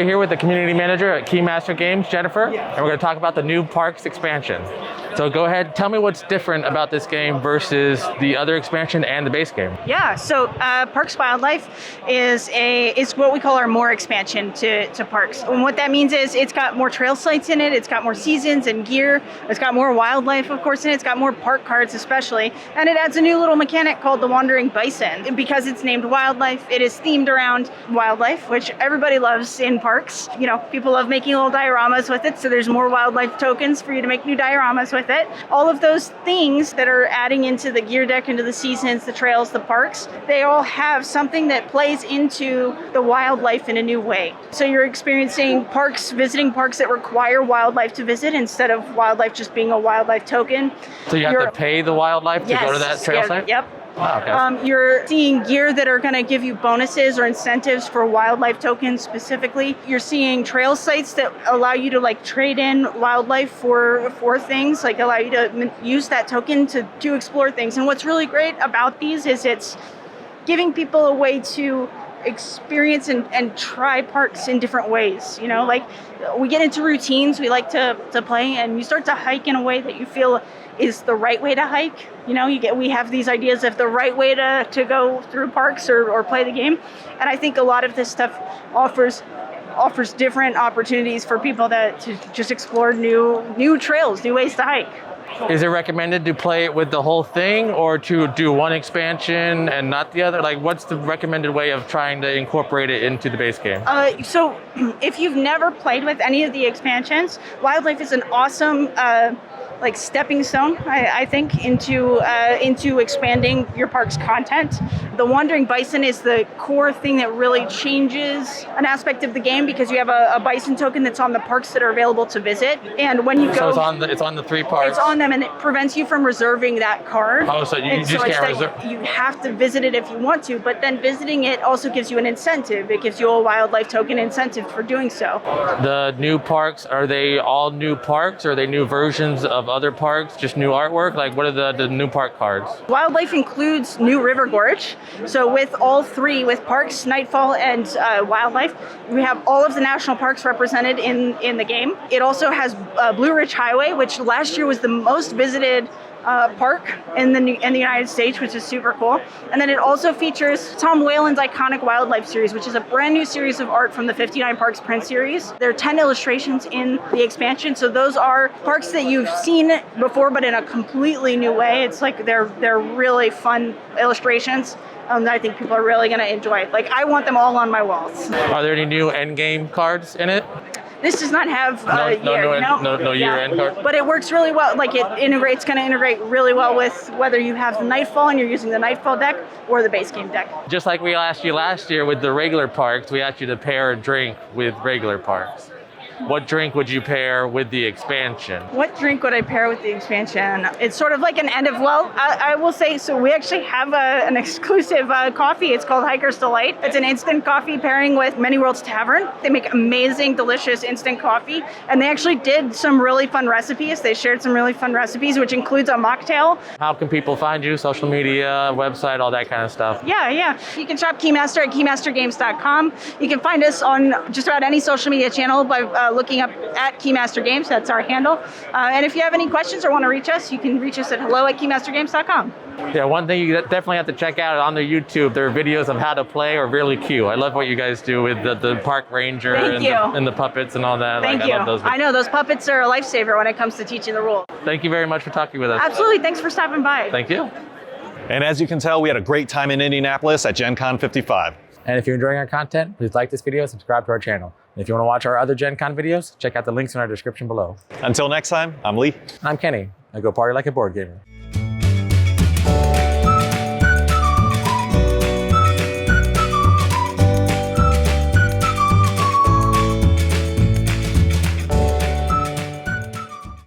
we're here with the community manager at Keymaster Games, Jennifer, and we're going to talk about the new Parks expansion. So go ahead, tell me what's different about this game versus the other expansion and the base game. Yeah, so Parks Wildlife is what we call our more expansion to Parks. And what that means is it's got more trail sites in it, it's got more seasons and gear, it's got more wildlife, of course, and it's got more park cards especially. And it adds a new little mechanic called the Wandering Bison. And because it's named Wildlife, it is themed around wildlife, which everybody loves in parks. You know, people love making little dioramas with it, so there's more wildlife tokens for you to make new dioramas with it. All of those things that are adding into the gear deck, into the seasons, the trails, the parks, they all have something that plays into the wildlife in a new way. So you're experiencing parks, visiting parks that require wildlife to visit instead of wildlife just being a wildlife token. So you have to pay the wildlife to go to that trail site? Yep. Wow, okay. You're seeing gear that are going to give you bonuses or incentives for wildlife tokens specifically. You're seeing trail sites that allow you to like trade in wildlife for things, like allow you to use that token to explore things. And what's really great about these is it's giving people a way to experience and try parks in different ways. You know, like we get into routines, we like to play, and you start to hike in a way that you feel is the right way to hike. You know, we have these ideas of the right way to go through parks or play the game. And I think a lot of this stuff offers different opportunities for people to just explore new trails, new ways to hike. Is it recommended to play it with the whole thing or to do one expansion and not the other? Like, what's the recommended way of trying to incorporate it into the base game? So if you've never played with any of the expansions, Wildlife is an awesome like stepping stone, I think, into expanding your park's content. The Wandering Bison is the core thing that really changes an aspect of the game because you have a bison token that's on the parks that are available to visit. And when you go... So it's on the 3 parks? It's on them, and it prevents you from reserving that card. Oh, so you just can't reserve? You have to visit it if you want to, but then visiting it also gives you an incentive. It gives you a wildlife token incentive for doing so. The new parks, are they all new parks? Or are they new versions of other parks, just new artwork? Like, what are the new park cards? Wildlife includes New River Gorge. So with all 3, with Parks, Nightfall, and Wildlife, we have all of the national parks represented in the game. It also has Blue Ridge Highway, which last year was the most visited park in the United States, which is super cool. And then it also features Tom Whalen's iconic wildlife series, which is a brand new series of art from the 59 Parks print series. There are 10 illustrations in the expansion, so those are parks that you've seen before, but in a completely new way. It's like they're really fun illustrations. That I think people are really going to enjoy. Like, I want them all on my walls. Are there any new endgame cards in it? This does not have no year-end card? But it works really well. Like, it's going to integrate really well with whether you have the Nightfall and you're using the Nightfall deck or the base game deck. Just like we asked you last year with the regular parks, we asked you to pair a drink with regular parks. What drink would you pair with the expansion? What drink would I pair with the expansion? It's sort of like an end of, I will say, so we actually have an exclusive coffee. It's called Hiker's Delight. It's an instant coffee pairing with Many Worlds Tavern. They make amazing, delicious instant coffee. And they actually did some really fun recipes. They shared some really fun recipes, which includes a mocktail. How can people find you? Social media, website, all that kind of stuff? Yeah. You can shop Keymaster at keymastergames.com. You can find us on just about any social media channel by looking up at Keymaster Games. That's our handle. And if you have any questions or want to reach us, you can reach us at hello@keymastergames.com. Yeah, one thing you definitely have to check out on their YouTube, their videos of how to play are really cute. I love what you guys do with the park ranger and the puppets and all that. Thank you. I know those puppets are a lifesaver when it comes to teaching the rules. Thank you very much for talking with us. Absolutely. Thanks for stopping by. Thank you. And as you can tell, we had a great time in Indianapolis at Gen Con 55. And if you're enjoying our content, please like this video, subscribe to our channel. And if you want to watch our other Gen Con videos, check out the links in our description below. Until next time, I'm Lee. I'm Kenny. I go party like a board gamer.